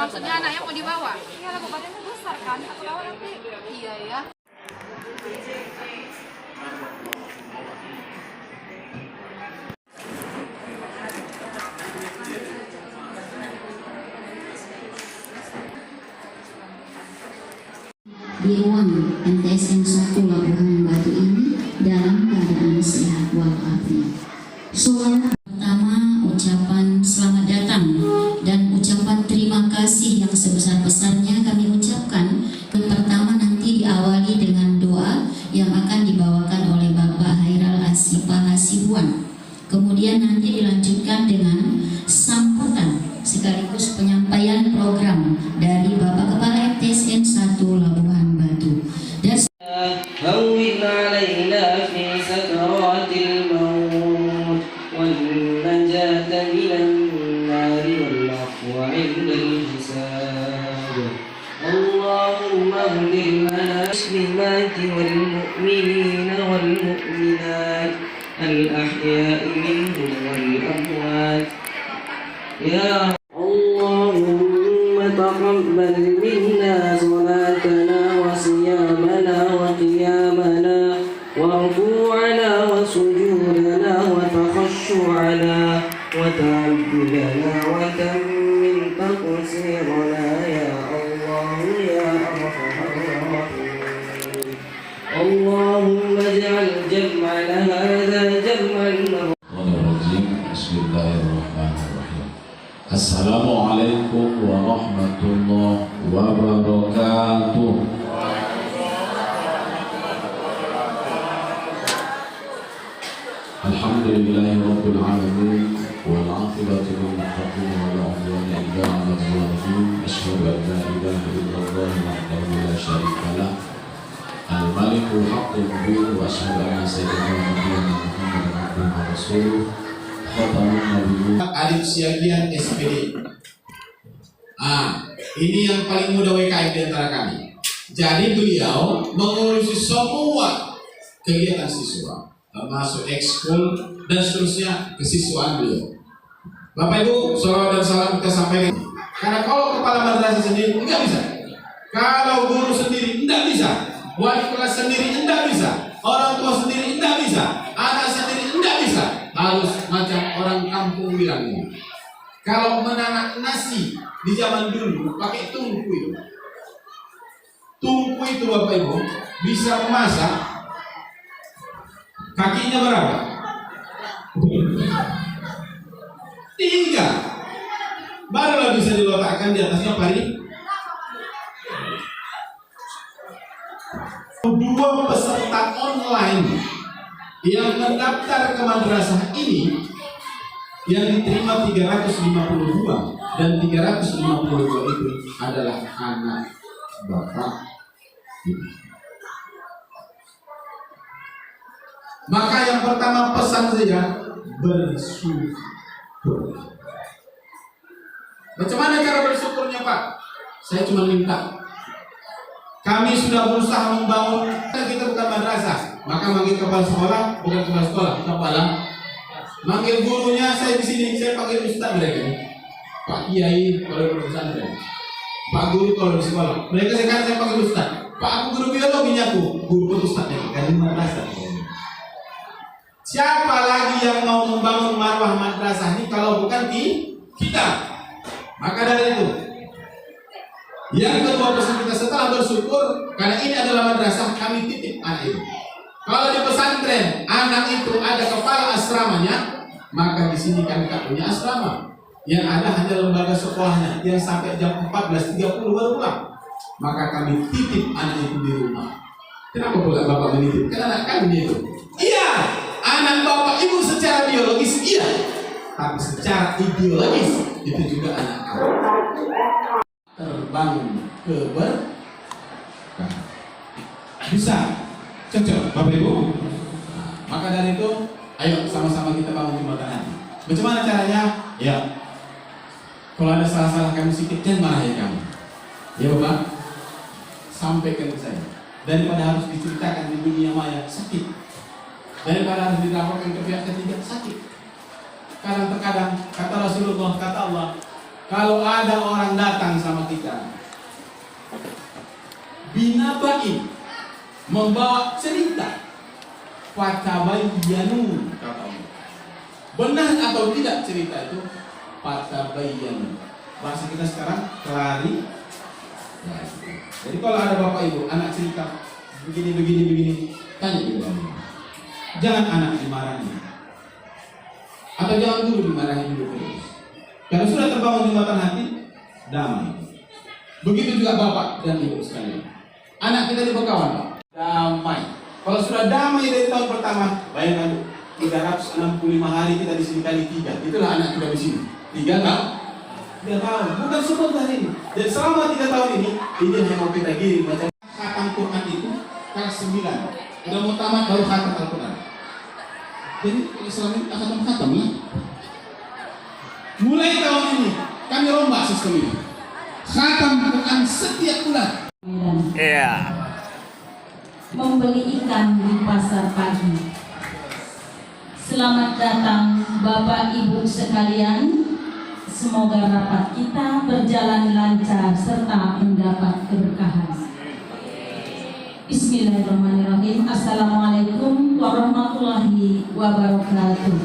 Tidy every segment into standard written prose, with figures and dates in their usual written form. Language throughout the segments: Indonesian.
maksudnya anaknya mau dibawa? Iya lah, badannya besar kan, aku bawa nanti. Iya ya. Di ruang MTSN 1 Labuhan Batu ini dalam keadaan sehat walafiat. Soal pertama, ucapan selamat datang dan ucapan terima kasih yang sebesar-besarnya kami ucapkan. Yang pertama nanti diawali dengan doa yang akan dibawakan oleh Bapak Hairal Asipa Hasibuan. Kemudian nanti dilanjutkan dengan sambutan sekaligus penyampaian program dari Bapak Kepala MTSN 1 Labuhan Batu. Dan هون علينا في سكرات الموت والنجاة من النار والعفو عند الحساب اللهم اغفر لنا المسلمات والمؤمنين والمؤمنات الأحياء منهم والأموات يا اللهم تقبل منا صلاتنا وصيامنا وقيامنا وركوعنا وسجودنا وتخشعنا وتعبدنا وتمم تقصيرنا يا الله يا أرحم الراحمين اللهم اجعل جمعنا هذا جمعا بسم الله الرحمن الرحيم السلام عليكم ورحمة الله وبركاته. الحمد لله رب العالمين والعاقبة للمتقين ولا عدوان إلا على الظالمين أشهد أن لا إله إلا الله وحده لا شريك له الملك الحق المبين وأشهد أن سيدنا ونبينا محمدا عبده ورسوله Adib Siagian SPD. Ini yang paling muda WKM di antara kami. Jadi beliau mengurusi semua kegiatan siswa, termasuk ekskul dan seterusnya kesiswaan beliau. Bapak Ibu, salawat dan salam kita sampaikan. Karena kalau kepala madrasah sendiri tidak bisa, kalau guru sendiri tidak bisa, wali kelas sendiri tidak bisa, orang tua sendiri tidak bisa, anak sendiri tidak bisa. Harus macam orang kampung bilangnya. Kalau menanak nasi di zaman dulu pakai tungku itu. Tungku itu Bapak Ibu bisa memasak. Kakinya berapa? 3. Barulah bisa diletakkan di atasnya pari. 2 peserta online yang mendaftar ke madrasah ini yang diterima 352 dan 352 itu adalah anak bapak ibu. Maka yang pertama pesan saya bersyukur. Bagaimana cara bersyukurnya Pak? Saya cuma minta. Kami sudah berusaha membangun, kita bukan madrasah, maka manggil kepala sekolah, bukan kepala sekolah, kepala. Manggil gurunya, saya di sini, saya panggil ustaz mereka. Pak Kiai kalau di pesantren, Pak Guru kalau di sekolah. Mereka sekarang saya panggil ustaz. Pak aku guru biologinya aku, guru ustaznya, kan di madrasah. Siapa lagi yang mau membangun marwah madrasah ini kalau bukan kita? Maka dari itu. Yang kedua pesan kita setelah bersyukur karena ini adalah madrasah kami titip anak itu. Kalau di pesantren anak itu ada kepala asramanya, maka di sini kami tak punya asrama. Yang ada hanya lembaga sekolahnya yang sampai jam 14.30 baru pulang. Maka kami titip anak itu di rumah. Kenapa pula bapak menitip? Karena anak kami itu. Iya, anak bapak ibu secara biologis iya, tapi secara ideologis itu juga anak kami. Terbang ke bisa cocok Bapak Ibu. Maka dari itu ayo sama-sama kita bangun jembatan hati. Bagaimana caranya? Ya, kalau ada salah-salah kami sedikit dan marahin kamu. Ya Bapak, sampaikan ke saya. Daripada harus diceritakan di dunia maya sakit, daripada harus dilaporkan ke pihak ketiga sakit. Kadang-kadang kata Rasulullah, kata Allah, kalau ada orang datang sama kita, binabain, membawa cerita, fatabayyanu, kata Allah. Benar atau tidak cerita itu, fatabayyanu. Bahasa kita sekarang kelari. Jadi kalau ada bapak ibu, anak cerita begini, tanya dulu. Jangan anak dimarahi, atau jangan guru dimarahi dulu terus. Kalau sudah terbangun jembatan hati, damai. Begitu juga bapak dan ibu sekalian. Anak kita di Bekawan, damai. Kalau sudah damai dari tahun pertama, bayangkan 365 hari kita di sini kali 3. Itulah anak kita di sini. 3 tahun. 3 tahun. Bukan sebentar ini. Dan selama 3 tahun ini yang mau kita giring macam khatam Quran itu kelas 9. Udah mau tamat baru khatam Al-Quran. Jadi selama ini khatam ya. Mulai tahun ini kami rombak sistem ini. Khatam Quran setiap bulan. Iya. Membeli ikan di pasar pagi. Selamat datang Bapak Ibu sekalian. Semoga rapat kita berjalan lancar serta mendapat keberkahan. Bismillahirrahmanirrahim. Assalamualaikum warahmatullahi wabarakatuh.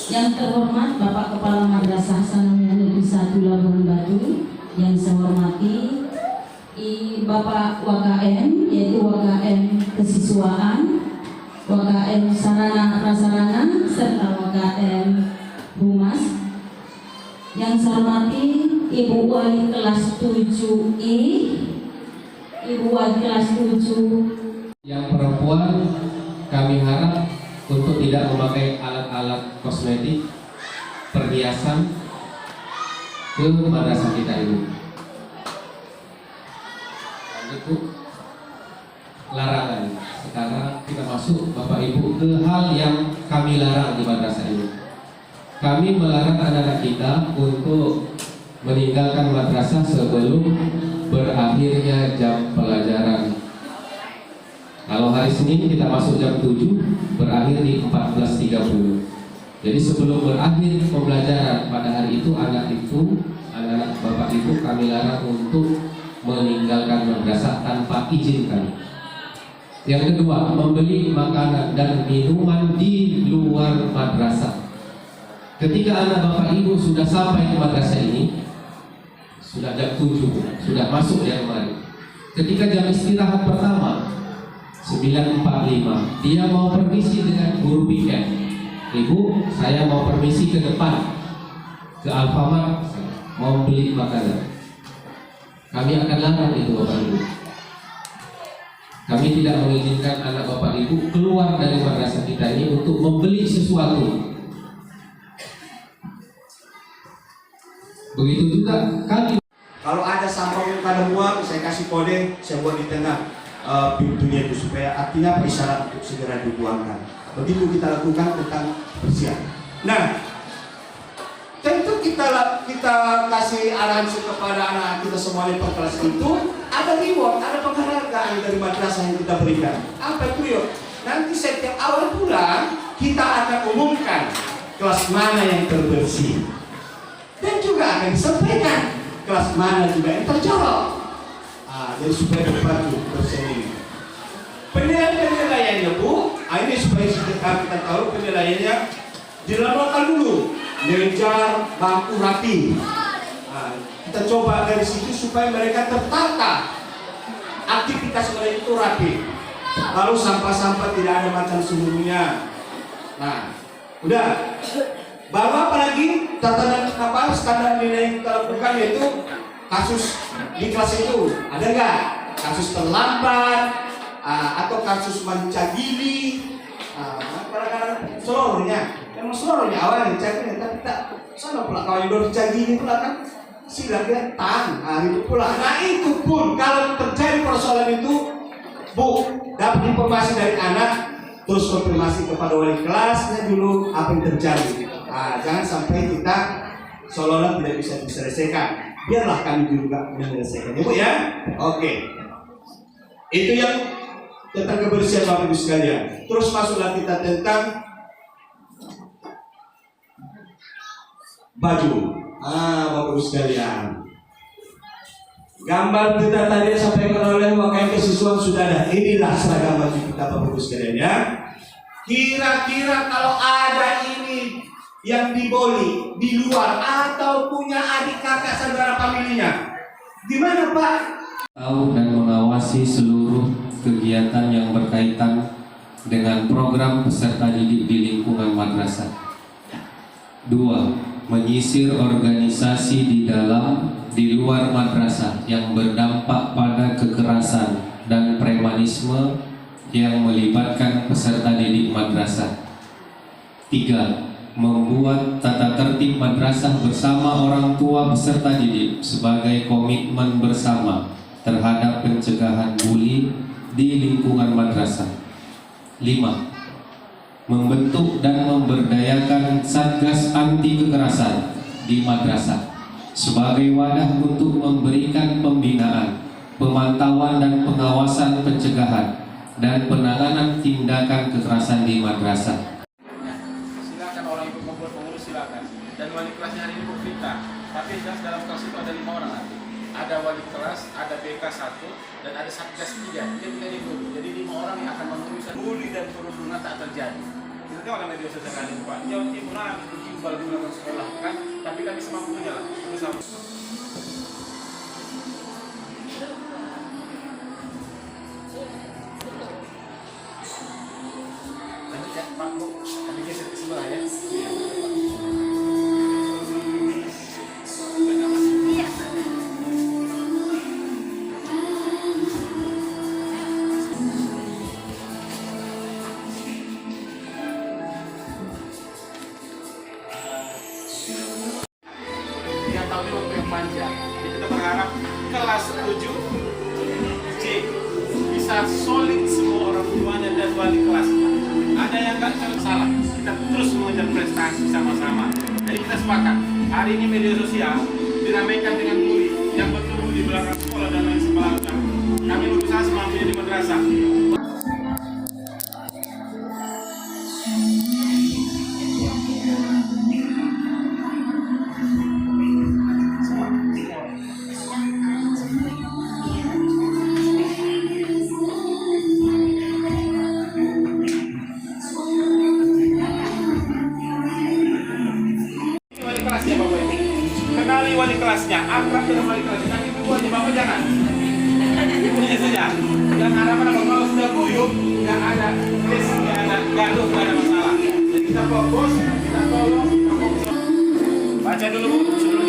Yang terhormat Bapak Kepala Madrasah Sanawiyah Negeri 1 Labuhan Batu, yang saya hormati Bapak WKM, yaitu WKM Kesiswaan, WKM Sarana Prasarana, serta WKM Humas. Yang saya hormati Ibu Wali kelas 7I, Ibu Wali kelas 7. Yang perempuan kami harap untuk tidak memakai alat-alat kosmetik, perhiasan ke madrasah kita ini. Itu larangan. Sekarang kita masuk Bapak Ibu ke hal yang kami larang di madrasah ini. Kami melarang anak-anak kita untuk meninggalkan madrasah sebelum berakhirnya jam pelajaran. Kalau hari Senin kita masuk jam 7, berakhir di 14.30. Jadi sebelum berakhir pembelajaran pada hari itu, anak-anak Bapak Ibu kami larang untuk meninggalkan madrasah tanpa izin kami. Yang kedua, membeli makanan dan minuman di luar madrasah. Ketika anak Bapak Ibu sudah sampai ke madrasah ini, sudah jam 7, sudah masuk ya kemarin. Ketika jam istirahat pertama 9.45, dia mau permisi dengan guru piket. Ibu, saya mau permisi ke depan, ke Alfamart, mau beli makanan. Kami akan larang itu Bapak Ibu. Kami tidak mengizinkan anak Bapak Ibu keluar dari madrasah kita ini untuk membeli sesuatu. Begitu juga kami. Kalau ada sampah yang pada buang, saya kasih kode, saya buat di tengah pintunya itu supaya artinya isyarat untuk segera dibuangkan. Begitu kita lakukan tentang bersiap. Nah, tentu kita kasih arahan kepada anak kita semua di kelas itu ada reward, ada penghargaan dari madrasah yang kita berikan. Apa itu yuk? Nanti setiap awal bulan kita akan umumkan kelas mana yang terbersih dan juga akan disampaikan kelas mana juga yang tercolok. Jadi supaya berbagi berseni. Penilaiannya Bu, ini supaya kita tahu penilaiannya dilakukan dulu. Meja, bangku rapi. Kita coba dari situ supaya mereka tertata. Aktivitas mereka itu rapi. Lalu sampah-sampah tidak ada macam sebelumnya. Nah, udah. Baru apa lagi tatanan standar nilai yang kita lakukan, yaitu kasus di kelas itu ada nggak kasus terlambat atau kasus mencagili, kadang-kadang seluruhnya. Memang seluruhnya awalnya dicagili, tapi tak sama pula kalau yang dicagili pula kan silakan itu pula. Nah itu pun kalau terjadi persoalan itu Bu, dapat informasi dari anak, terus konfirmasi kepada wali kelasnya dulu apa yang terjadi. Jangan sampai kita seolah-olah tidak bisa diselesaikan. Biarlah kami juga menyelesaikan, Bu ya. Oke. Itu yang tentang kebersihan Bapak Ibu sekalian. Terus masuklah kita tentang baju. Bapak Ibu sekalian. Gambar kita tadi disampaikan oleh Wakil Kesiswaan sudah ada. Inilah seragam baju kita Bapak Ibu sekalian ya. Kira-kira kalau ada ini yang diboli di luar atau punya adik kakak saudara familinya, gimana Pak? Tahu dan mengawasi seluruh kegiatan yang berkaitan dengan program peserta didik di lingkungan madrasah. 2. Menyisir organisasi di luar madrasah yang berdampak pada kekerasan dan premanisme yang melibatkan peserta didik madrasah. 3. Membuat tata tertib madrasah bersama orang tua peserta didik sebagai komitmen bersama terhadap pencegahan bully di lingkungan madrasah. 5. Membentuk dan memberdayakan Satgas Anti Kekerasan di madrasah sebagai wadah untuk memberikan pembinaan, pemantauan dan pengawasan pencegahan dan penanganan tindakan kekerasan di madrasah. Silakan orang ikut membuat pengurus, silakan. Dan wali kelasnya hari ini Bu Vita. Tapi jelas dalam kelas itu ada 5 orang nanti. Ada wali kelas, ada BK 1, dan ada Satgas 3. Jadi dulu. Jadi 5 orang yang akan menulis bully dan perundungan tak terjadi. Kita tahu kan media sosial kali Pak. Jawa Timur itu gimbal gunakan sekolah kan, tapi kami semampunya lah bersama. Lanjut ya Pak Bu, kami geser ke sebelah ya. Jadi kita berharap kelas 7 C bisa solid semua orang tuanya dan wali kelasnya. Ada yang nggak salah, kita terus mengejar prestasi sama-sama. Jadi kita sepakat, hari ini media sosial diramaikan dengan bully yang bertumbuh di belakang sekolah dan lain sebagainya. Kami berusaha semampunya di madrasah. Kenali wali kelasnya, akrab dengan wali kelasnya. Kan ibu aja, bapak jangan. Ibunya saja. Yang harapan apa kalau sudah guyup, nggak ada kes, nggak ada gaduh, nggak ada masalah. Jadi kita fokus, kita tolong, kita fokus. Baca dulu Bu, sebelum